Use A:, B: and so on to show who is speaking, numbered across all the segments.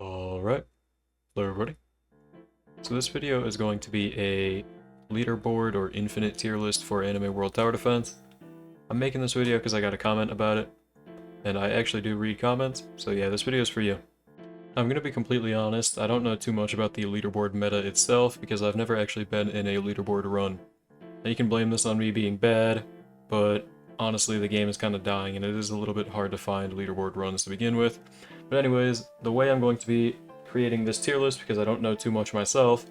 A: Alright, hello everybody. So this video is going to be a leaderboard or infinite tier list for Anime World Tower Defense. I'm making this video because I got a comment about it, and I actually do read comments, so yeah, this video is for you. I'm going to be completely honest, I don't know too much about the leaderboard meta itself because I've never actually been in a leaderboard run. Now you can blame this on me being bad, but honestly the game is kind of dying and it is a little bit hard to find leaderboard runs to begin with. But anyways, the way I'm going to be creating this tier list, because I don't know too much myself,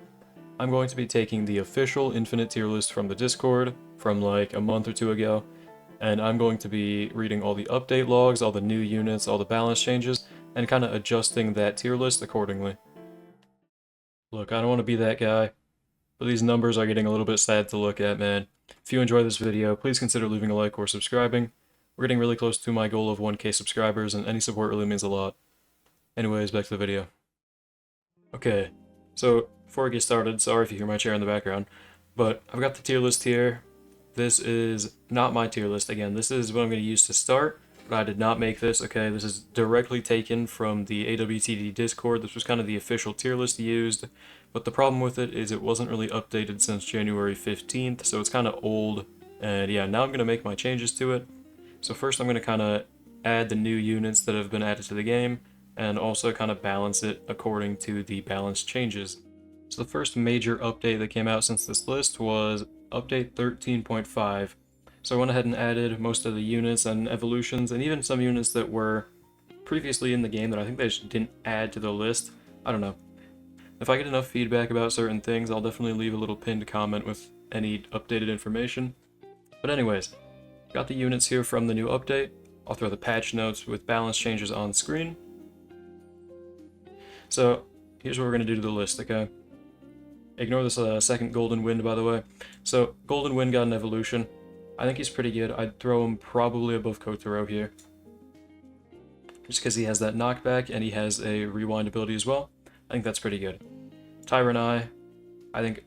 A: I'm going to be taking the official infinite tier list from the Discord from like a month or two ago, and I'm going to be reading all the update logs, all the new units, all the balance changes, and kind of adjusting that tier list accordingly. Look, I don't want to be that guy, but these numbers are getting a little bit sad to look at, man. If you enjoy this video, please consider leaving a like or subscribing. We're getting really close to my goal of 1K subscribers, and any support really means a lot. Anyways, back to the video. Okay, so before I get started, sorry if you hear my chair in the background, but I've got the tier list here. This is not my tier list. Again, this is what I'm going to use to start, but I did not make this, okay? This is directly taken from the AWTD Discord. This was kind of the official tier list used, but the problem with it is it wasn't really updated since January 15th, so it's kind of old, and yeah, now I'm going to make my changes to it. So first I'm going to kind of add the new units that have been added to the game, and also kind of balance it according to the balance changes. So the first major update that came out since this list was update 13.5. So I went ahead and added most of the units and evolutions, and even some units that were previously in the game that I think they just didn't add to the list. I don't know. If I get enough feedback about certain things, I'll definitely leave a little pinned comment with any updated information. But anyways, got the units here from the new update. I'll throw the patch notes with balance changes on screen. So here's what we're going to do to the list, okay? Ignore this second Golden Wind, by the way. So Golden Wind got an evolution. I think he's pretty good. I'd throw him probably above Kotaro here, just because he has that knockback and he has a rewind ability as well. I think that's pretty good. Tyranai, I think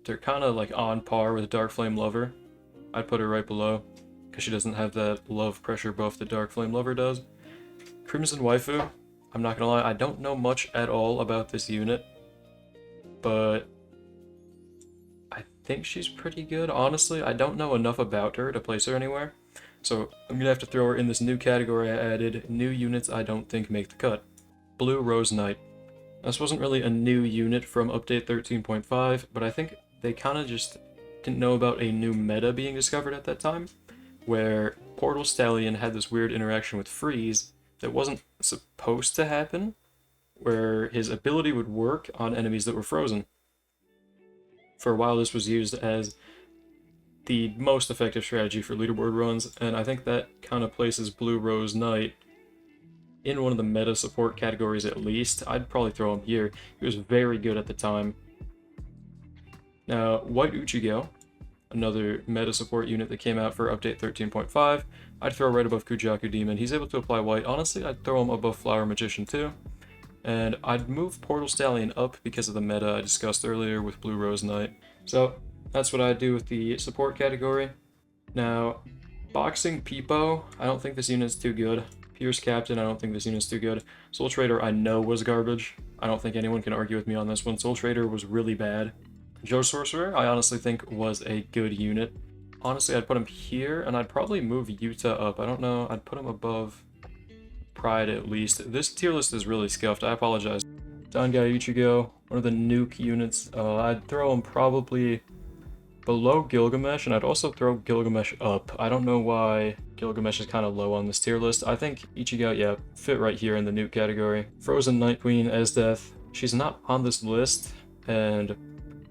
A: they're kind of like on par with Dark Flame Lover. I'd put her right below, because she doesn't have that love pressure buff that Dark Flame Lover does. Crimson Waifu, I'm not gonna lie, I don't know much at all about this unit, but I think she's pretty good. Honestly, I don't know enough about her to place her anywhere, so I'm gonna have to throw her in this new category I added, new units I don't think make the cut. Blue Rose Knight. This wasn't really a new unit from update 13.5, but I think they kind of just didn't know about a new meta being discovered at that time, where Portal Stallion had this weird interaction with Freeze that wasn't supposed to happen, where his ability would work on enemies that were frozen. For a while this was used as the most effective strategy for leaderboard runs, and I think that kind of places Blue Rose Knight in one of the meta support categories at least. I'd probably throw him here. He was very good at the time. Now, White Uchigo, another meta support unit that came out for update 13.5, I'd throw right above Kujaku Demon. He's able to apply white. Honestly, I'd throw him above Flower Magician too. And I'd move Portal Stallion up because of the meta I discussed earlier with Blue Rose Knight. So that's what I'd do with the support category. Now, Boxing Peepo, I don't think this unit's too good. Pierce Captain, I don't think this unit's too good. Soul Trader, I know was garbage. I don't think anyone can argue with me on this one. Soul Trader was really bad. Joe Sorcerer, I honestly think was a good unit. Honestly, I'd put him here, and I'd probably move Yuta up. I don't know, I'd put him above Pride at least. This tier list is really scuffed, I apologize. Dangai Ichigo, one of the nuke units, I'd throw him probably below Gilgamesh, and I'd also throw Gilgamesh up. I don't know why Gilgamesh is kind of low on this tier list. I think Ichigo, yeah, fit right here in the nuke category. Frozen Night Queen, Esdeath, she's not on this list, and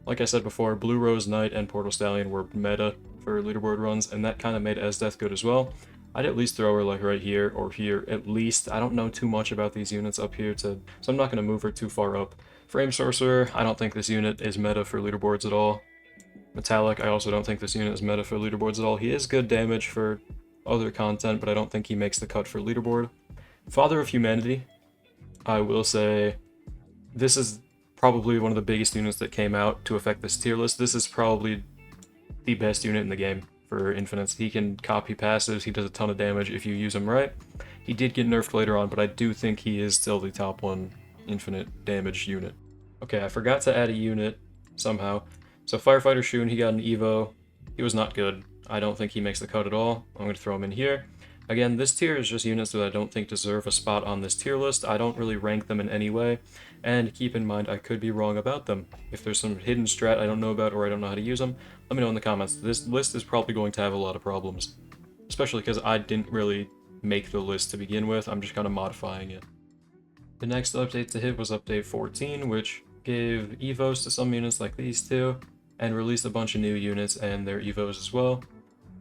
A: like I said before, Blue Rose Knight and Portal Stallion were meta for leaderboard runs, and that kind of made Esdeath good as well. I'd at least throw her like right here or here at least. I don't know too much about these units up here, so I'm not going to move her too far up. Frame Sorcerer, I don't think this unit is meta for leaderboards at all. Metallic, I also don't think this unit is meta for leaderboards at all. He is good damage for other content, but I don't think he makes the cut for leaderboard. Father of Humanity, I will say this is probably one of the biggest units that came out to affect this tier list. This is probably the best unit in the game for infinites. He can copy passives, he does a ton of damage if you use him right. He did get nerfed later on, but I do think he is still the top one infinite damage unit. Okay, I forgot to add a unit somehow. So Firefighter Shun, he got an Evo. He was not good. I don't think he makes the cut at all. I'm going to throw him in here. Again, this tier is just units that I don't think deserve a spot on this tier list. I don't really rank them in any way. And keep in mind, I could be wrong about them. If there's some hidden strat I don't know about or I don't know how to use them, let me know in the comments. This list is probably going to have a lot of problems. Especially because I didn't really make the list to begin with. I'm just kind of modifying it. The next update to hit was update 14, which gave evos to some units like these two, and released a bunch of new units and their evos as well.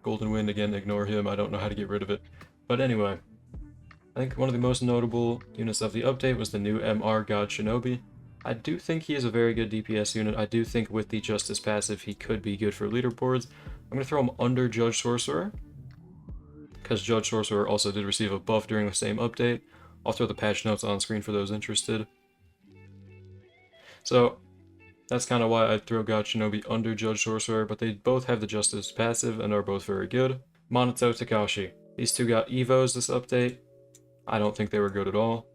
A: Golden Wind, again, ignore him, I don't know how to get rid of it. But anyway, I think one of the most notable units of the update was the new MR God Shinobi. I do think he is a very good DPS unit. I do think with the Justice passive he could be good for leaderboards. I'm going to throw him under Judge Sorcerer, because Judge Sorcerer also did receive a buff during the same update. I'll throw the patch notes on screen for those interested. So, that's kind of why I'd throw God Shinobi under Judge Sorcerer, but they both have the Justice passive and are both very good. Minato Takashi. These two got evos this update. I don't think they were good at all.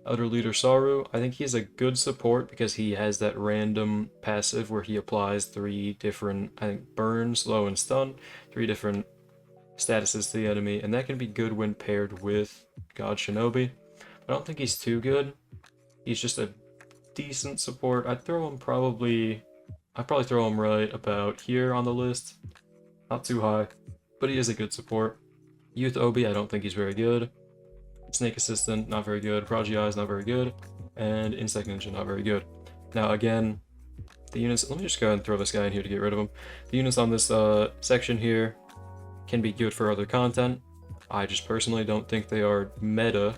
A: Outer Leader Saru, I think he's a good support because he has that random passive where he applies 3 different, I think, burn, slow, and stun. 3 different statuses to the enemy, and that can be good when paired with God Shinobi. I don't think he's too good. He's just a decent support. I'd probably throw him right about here on the list. Not too high, but he is a good support. Youth Obi, I don't think he's very good. Snake Assistant, not very good. Prodigy Eyes, not very good. And Insect Ninja, not very good. Now again, the units, let me just go ahead and throw this guy in here to get rid of him. The units on this section here can be good for other content. I just personally don't think they are meta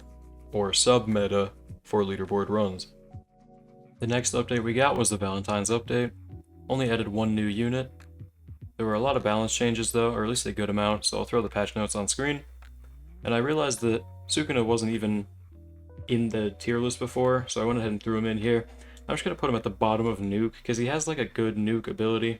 A: or sub-meta for leaderboard runs. The next update we got was the Valentine's update. Only added 1 new unit. There were a lot of balance changes though, or at least a good amount, so I'll throw the patch notes on screen. And I realized that Sukuna wasn't even in the tier list before, so I went ahead and threw him in here. I'm just going to put him at the bottom of nuke, because he has like a good nuke ability,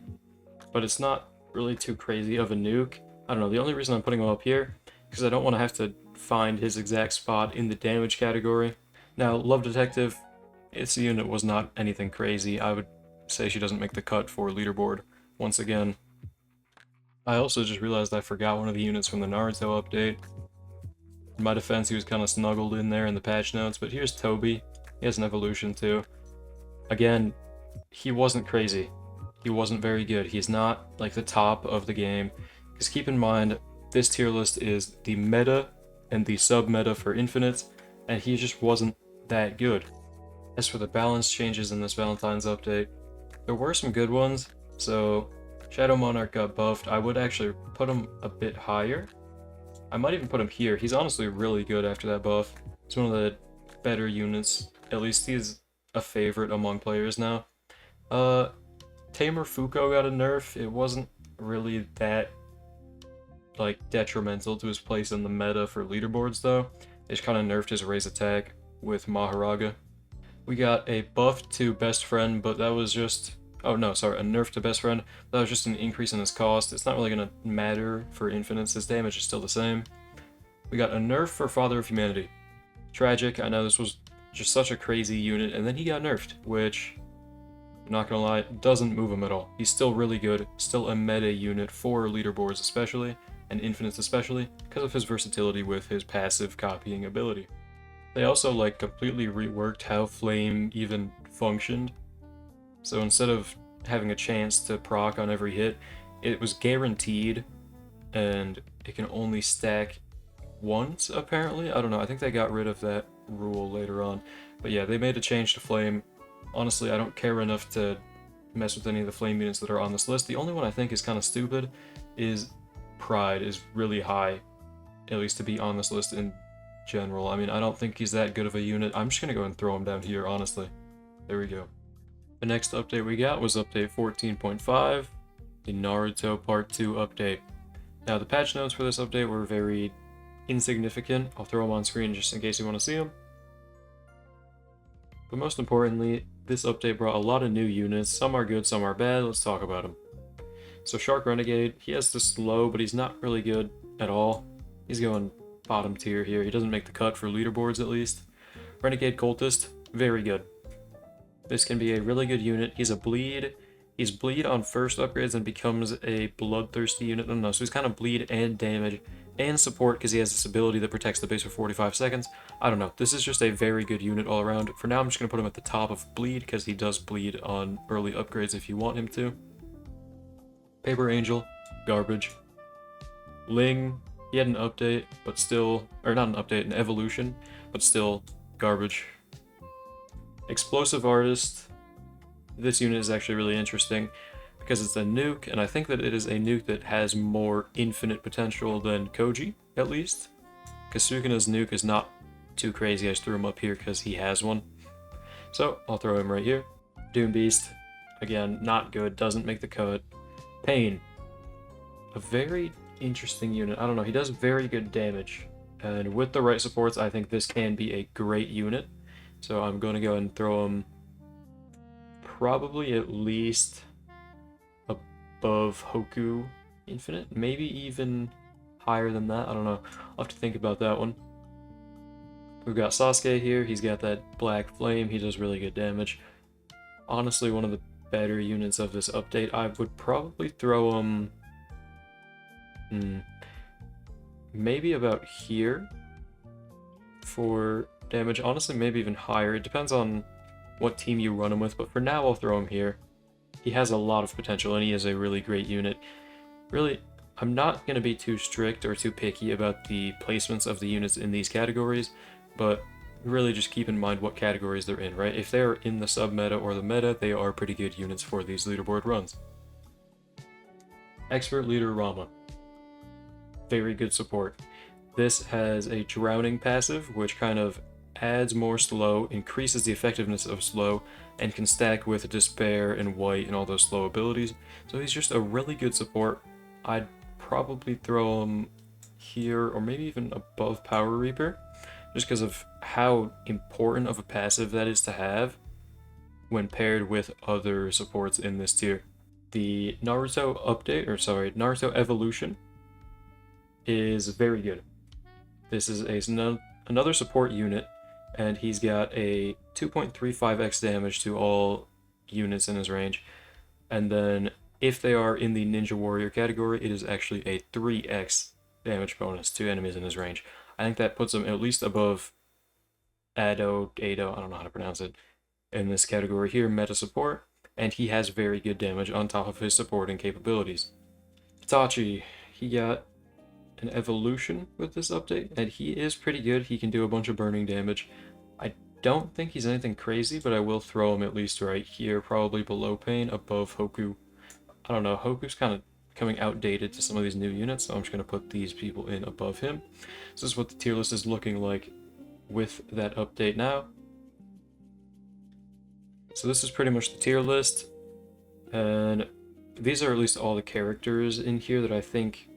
A: but it's not really too crazy of a nuke. I don't know, the only reason I'm putting him up here is because I don't want to have to find his exact spot in the damage category. Now, Love Detective, its unit was not anything crazy. I would say she doesn't make the cut for leaderboard, once again. I also just realized I forgot one of the units from the Naruto update. In my defense, he was kind of snuggled in there in the patch notes, but here's Toby. He has an evolution too. Again, he wasn't crazy. He wasn't very good. He's not like the top of the game. Because keep in mind, this tier list is the meta and the sub-meta for infinites, and he just wasn't that good. As for the balance changes in this Valentine's update, there were some good ones. So, Shadow Monarch got buffed. I would actually put him a bit higher. I might even put him here. He's honestly really good after that buff. He's one of the better units. At least he's a favorite among players now. Tamer Fuko got a nerf. It wasn't really that like detrimental to his place in the meta for leaderboards though. They just kind of nerfed his raise attack with Maharaga. We got a buff to Best Friend, but that was just... Oh no, sorry, a nerf to Best Friend. That was just an increase in his cost. It's not really going to matter for infinites. His damage is still the same. We got a nerf for Father of Humanity. Tragic, I know this was just such a crazy unit, and then he got nerfed, which, I'm not gonna lie, doesn't move him at all. He's still really good, still a meta unit for leaderboards especially, and infinites especially, because of his versatility with his passive copying ability. They also like completely reworked how Flame even functioned. So instead of having a chance to proc on every hit, it was guaranteed, and it can only stack once, apparently? I don't know, I think they got rid of that rule later on. But yeah, they made a change to Flame. Honestly, I don't care enough to mess with any of the Flame units that are on this list. The only one I think is kind of stupid is Pride is really high, at least to be on this list in general. I mean, I don't think he's that good of a unit. I'm just gonna go and throw him down here, honestly. There we go. The next update we got was update 14.5, the Naruto Part 2 update. Now, the patch notes for this update were very insignificant. I'll throw them on screen just in case you want to see them. But most importantly, this update brought a lot of new units. Some are good, some are bad. Let's talk about them. So Shark Renegade, he has the slow, but he's not really good at all. He's going bottom tier here. He doesn't make the cut for leaderboards at least. Renegade Cultist, very good. This can be a really good unit. He's a bleed. He's bleed on first upgrades and becomes a bloodthirsty unit. No, so he's kind of bleed and damage and support because he has this ability that protects the base for 45 seconds. I don't know. This is just a very good unit all around. For now, I'm just going to put him at the top of bleed because he does bleed on early upgrades if you want him to. Paper Angel, garbage. Ling, he had an update, but still, or not an update, an evolution, but still garbage. Explosive Artist, this unit is actually really interesting because it's a nuke, and I think that it is a nuke that has more infinite potential than Koji, at least. Because Sukuna's nuke is not too crazy. I just threw him up here because he has one. So, I'll throw him right here. Doom Beast, again, not good, doesn't make the cut. Pain, a very interesting unit. I don't know, he does very good damage. And with the right supports, I think this can be a great unit. So I'm going to go and throw him probably at least above Hoku Infinite, maybe even higher than that. I don't know. I'll have to think about that one. We've got Sasuke here. He's got that black flame. He does really good damage. Honestly, one of the better units of this update. I would probably throw him maybe about here for damage. Honestly, maybe even higher. It depends on what team you run him with, but for now I'll throw him here. He has a lot of potential and he is a really great unit. Really, I'm not going to be too strict or too picky about the placements of the units in these categories, but really just keep in mind what categories they're in, right? If they're in the sub-meta or the meta, they are pretty good units for these leaderboard runs. Expert Leader Rama. Very good support. This has a drowning passive, which kind of adds more slow, increases the effectiveness of slow, and can stack with despair and white and all those slow abilities. So he's just a really good support. I'd probably throw him here or maybe even above Power Reaper, just because of how important of a passive that is to have when paired with other supports in this tier. The Naruto update, or sorry, Naruto evolution is very good. This is another support unit, and he's got a 2.35x damage to all units in his range. And then if they are in the Ninja Warrior category, it is actually a 3x damage bonus to enemies in his range. I think that puts him at least above Ado, I don't know how to pronounce it, in this category here, meta support, and he has very good damage on top of his supporting capabilities. Itachi, he got an evolution with this update, and he is pretty good. He can do a bunch of burning damage. I don't think he's anything crazy, but I will throw him at least right here, probably below Pain, above Hoku. I don't know, Hoku's kind of coming outdated to some of these new units, so I'm just going to put these people in above him. So this is what the tier list is looking like with that update now. So this is pretty much the tier list, and these are at least all the characters in here that I think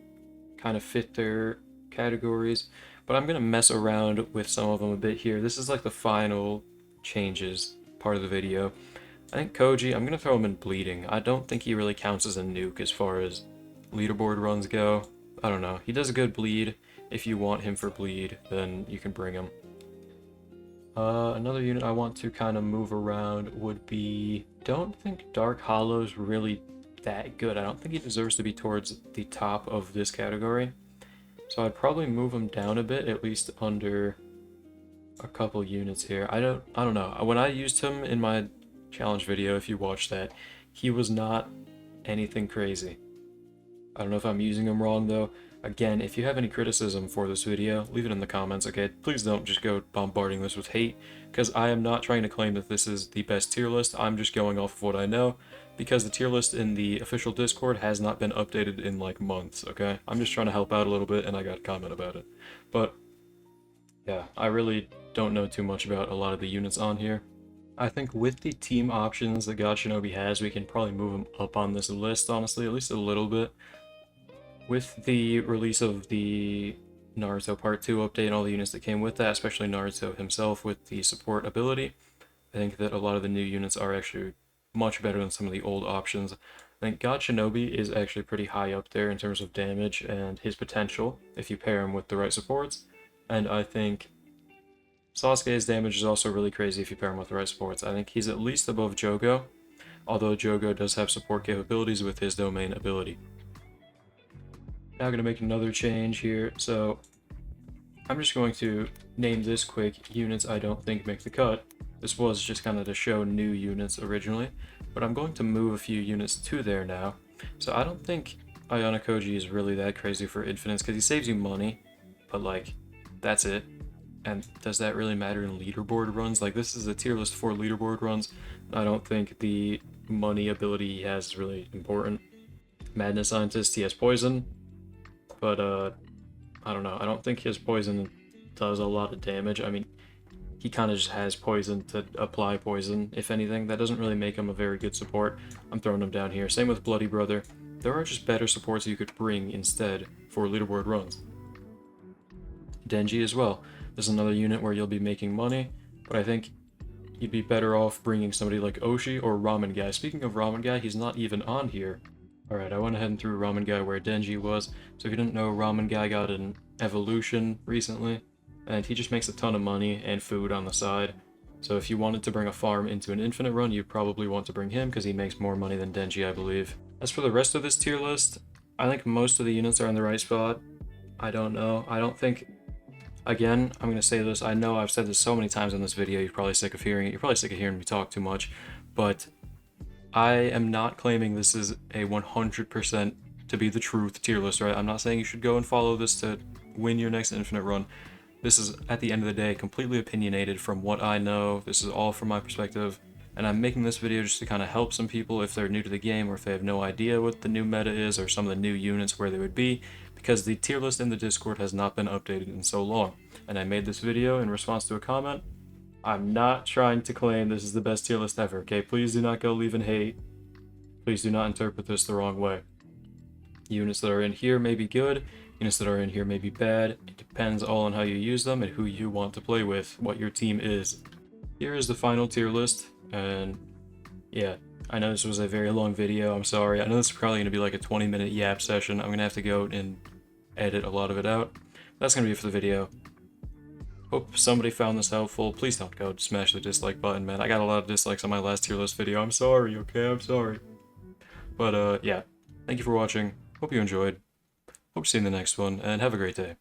A: kind of fit their categories, but I'm going to mess around with some of them a bit here. This is like the final changes part of the video. I think Koji, I'm going to throw him in bleeding. I don't think he really counts as a nuke as far as leaderboard runs go. I don't know. He does a good bleed. If you want him for bleed, then you can bring him. Another unit I want to kind of move around would be... Don't think Dark Hollow's really that good. I don't think he deserves to be towards the top of this category. So I'd probably move him down a bit, at least under a couple units here. I don't know. When I used him in my challenge video, if you watched that, he was not anything crazy. I don't know if I'm using him wrong though. Again, if you have any criticism for this video, leave it in the comments, okay? Please don't just go bombarding this with hate, because I am not trying to claim that this is the best tier list. I'm just going off of what I know, because the tier list in the official Discord has not been updated in like months, okay? I'm just trying to help out a little bit, and I got a comment about it. But yeah, I really don't know too much about a lot of the units on here. I think with the team options that God Shinobi has, we can probably move him up on this list, honestly, at least a little bit. With the release of the Naruto Part 2 update and all the units that came with that, especially Naruto himself with the support ability, I think that a lot of the new units are actually much better than some of the old options. I think God Shinobi is actually pretty high up there in terms of damage and his potential if you pair him with the right supports. And I think Sasuke's damage is also really crazy if you pair him with the right supports. I think he's at least above Jogo, although Jogo does have support capabilities with his domain ability. Now I'm going to make another change here, so I'm just going to name this quick units I don't think make the cut. This was just kind of to show new units originally, but I'm going to move a few units to there now. So I don't think Ayana Koji is really that crazy for infinites because he saves you money, but like, that's it. And does that really matter in leaderboard runs? Like, this is a tier list for leaderboard runs. I don't think the money ability he has is really important. Madness Scientist, he has poison, but I don't know. I don't think his poison does a lot of damage. I mean, he kind of just has poison to apply poison, if anything. That doesn't really make him a very good support. I'm throwing him down here. Same with Bloody Brother. There are just better supports you could bring instead for leaderboard runs. Denji as well. This is another unit where you'll be making money, but I think you'd be better off bringing somebody like Oshi or Ramen Guy. Speaking of Ramen Guy, he's not even on here. Alright, I went ahead and threw Ramen Guy where Denji was. So if you didn't know, Ramen Guy got an evolution recently, and he just makes a ton of money and food on the side. So if you wanted to bring a farm into an infinite run, you'd probably want to bring him because he makes more money than Denji, I believe. As for the rest of this tier list, I think most of the units are in the right spot. I don't know. I don't think... Again, I'm going to say this. I know I've said this so many times in this video. You're probably sick of hearing it. You're probably sick of hearing me talk too much. But I am not claiming this is a 100% to be the truth tier list, right? I'm not saying you should go and follow this to win your next infinite run. This is, at the end of the day, completely opinionated from what I know. This is all from my perspective. And I'm making this video just to kind of help some people if they're new to the game or if they have no idea what the new meta is or some of the new units where they would be, because the tier list in the Discord has not been updated in so long. And I made this video in response to a comment. I'm not trying to claim this is the best tier list ever, okay? Please do not go leaving hate. Please do not interpret this the wrong way. Units that are in here may be good, units that are in here may be bad. It depends all on how you use them and who you want to play with, what your team is. Here is the final tier list, and yeah, I know this was a very long video, I'm sorry. I know this is probably going to be like a 20-minute yap session. I'm going to have to go and edit a lot of it out. That's going to be it for the video. Hope somebody found this helpful. Please don't go smash the dislike button, man. I got a lot of dislikes on my last tier list video. I'm sorry, okay? I'm sorry. But yeah, thank you for watching. Hope you enjoyed. Hope to see you in the next one, and have a great day.